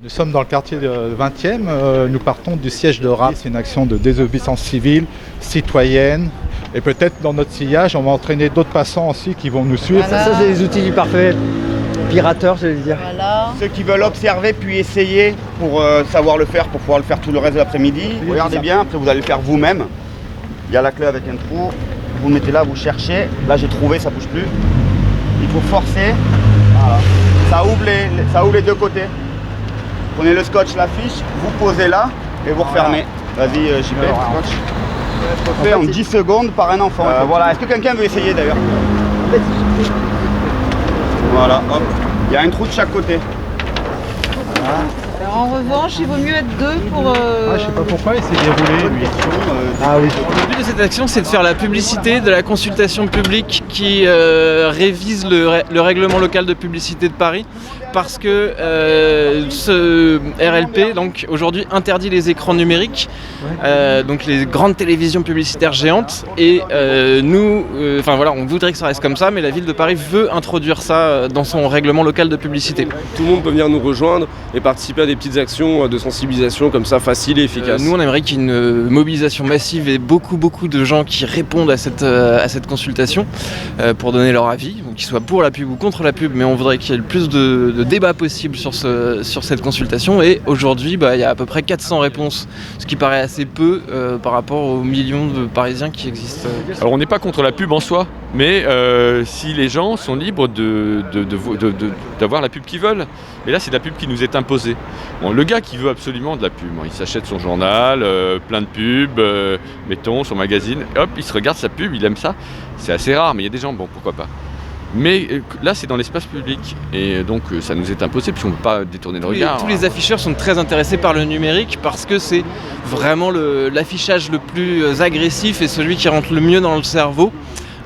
Nous sommes dans le quartier 20e, nous partons du siège de Reims. C'est une action de désobéissance civile, citoyenne. Et peut-être dans notre sillage, on va entraîner d'autres passants aussi qui vont nous suivre. Voilà. Ça c'est les outils du parfait pirateur, je vais dire. Voilà. Ceux qui veulent observer puis essayer pour savoir le faire, pour pouvoir le faire tout le reste de l'après-midi. Regardez bien, après vous allez le faire vous-même. Il y a la clé avec un trou, vous le mettez là, vous cherchez. Là j'ai trouvé, ça bouge plus. Il faut forcer. Voilà. Ça ouvre les deux côtés. Prenez le scotch, la fiche, vous posez là et vous refermez. Vas-y JP, scotch. Fait en 10 secondes par un enfant. Voilà, est-ce que quelqu'un veut essayer d'ailleurs? Voilà, hop. Il y a un trou de chaque côté. Alors, en revanche, il vaut mieux être deux pour... Je sais pas pourquoi il s'est déroulé lui. Ah oui. Le but de cette action, c'est de faire la publicité de la consultation publique qui révise le règlement local de publicité de Paris, parce que ce RLP donc aujourd'hui interdit les écrans numériques, donc les grandes télévisions publicitaires géantes, et on voudrait que ça reste comme ça, mais la ville de Paris veut introduire ça dans son règlement local de publicité. Tout le monde peut venir nous rejoindre et participer à des petites actions de sensibilisation comme ça, faciles et efficaces. Nous, on aimerait qu'il y ait une mobilisation massive et beaucoup de gens qui répondent à cette consultation pour donner leur avis, qu'ils soient pour la pub ou contre la pub, mais on voudrait qu'il y ait le plus de débats possible sur cette consultation. Et aujourd'hui, il y a à peu près 400 réponses, ce qui paraît assez peu par rapport aux millions de Parisiens qui existent. Alors on n'est pas contre la pub en soi, mais si les gens sont libres d'avoir la pub qu'ils veulent. Et là, c'est la pub qui nous est imposée. Bon, le gars qui veut absolument de la pub, il s'achète son journal, plein de pubs, mettons, son magazine, hop, il se regarde sa pub, il aime ça. C'est assez rare, mais il y a des gens, bon, pourquoi pas. Mais là, c'est dans l'espace public, et donc ça nous est imposé, puisqu'on ne peut pas détourner le regard. Tous les afficheurs sont très intéressés par le numérique, parce que c'est vraiment l'affichage le plus agressif et celui qui rentre le mieux dans le cerveau.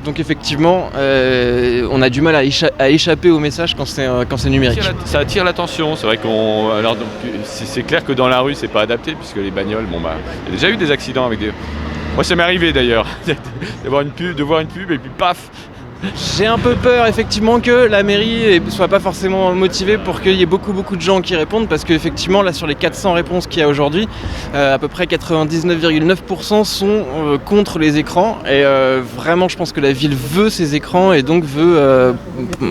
Donc effectivement, on a du mal à échapper au message quand c'est numérique. Ça attire l'attention, c'est vrai c'est clair que dans la rue, c'est pas adapté, puisque les bagnoles, il y a déjà eu des accidents avec des... Moi, ça m'est arrivé d'ailleurs, de voir une pub et puis paf. J'ai un peu peur effectivement que la mairie ne soit pas forcément motivée pour qu'il y ait beaucoup de gens qui répondent, parce qu'effectivement là sur les 400 réponses qu'il y a aujourd'hui, à peu près 99,9% sont contre les écrans, et vraiment je pense que la ville veut ces écrans et donc veut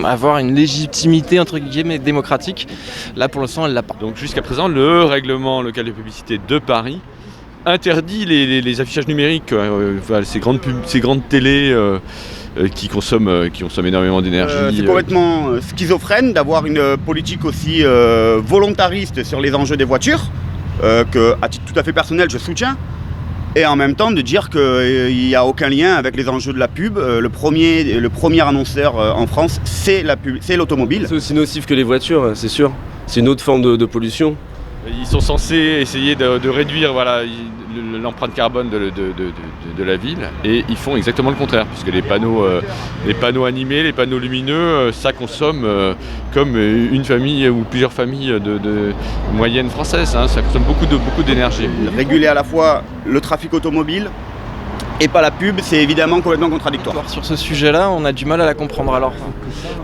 avoir une légitimité entre guillemets démocratique. Là pour l'instant elle l'a pas. Donc jusqu'à présent le règlement local de publicité de Paris interdit les affichages numériques, ces grandes télés qui consomment énormément d'énergie. C'est complètement schizophrène d'avoir une politique aussi volontariste sur les enjeux des voitures, que à titre tout à fait personnel je soutiens, et en même temps de dire qu'il n'y a aucun lien avec les enjeux de la pub. Le premier annonceur en France, c'est l'automobile. C'est aussi nocif que les voitures, c'est sûr. C'est une autre forme de pollution. Ils sont censés essayer de réduire l'empreinte carbone de la ville, et ils font exactement le contraire, puisque les panneaux animés, les panneaux lumineux, ça consomme comme une famille ou plusieurs familles de moyenne française, ça consomme beaucoup d'énergie. Réguler à la fois le trafic automobile et pas la pub, c'est évidemment complètement contradictoire. Sur ce sujet-là, on a du mal à la comprendre. Alors,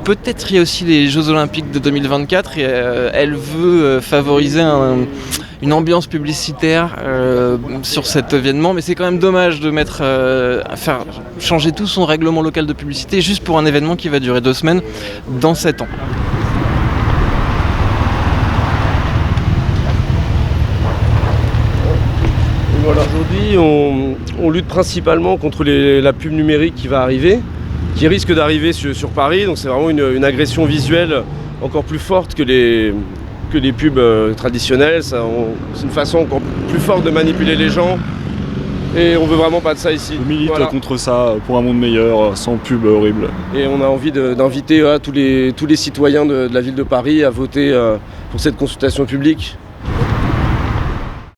peut-être il y a aussi les Jeux Olympiques de 2024, et elle veut favoriser une ambiance publicitaire sur cet événement, mais c'est quand même dommage de faire changer tout son règlement local de publicité juste pour un événement qui va durer 2 semaines dans 7 ans. Voilà, aujourd'hui, on lutte principalement contre la pub numérique qui va arriver, qui risque d'arriver sur Paris. Donc c'est vraiment une agression visuelle encore plus forte que les pubs traditionnelles. C'est une façon encore plus forte de manipuler les gens. Et on veut vraiment pas de ça ici. On milite contre ça, pour un monde meilleur, sans pub horrible. Et on a envie d'inviter tous les citoyens de la ville de Paris à voter pour cette consultation publique.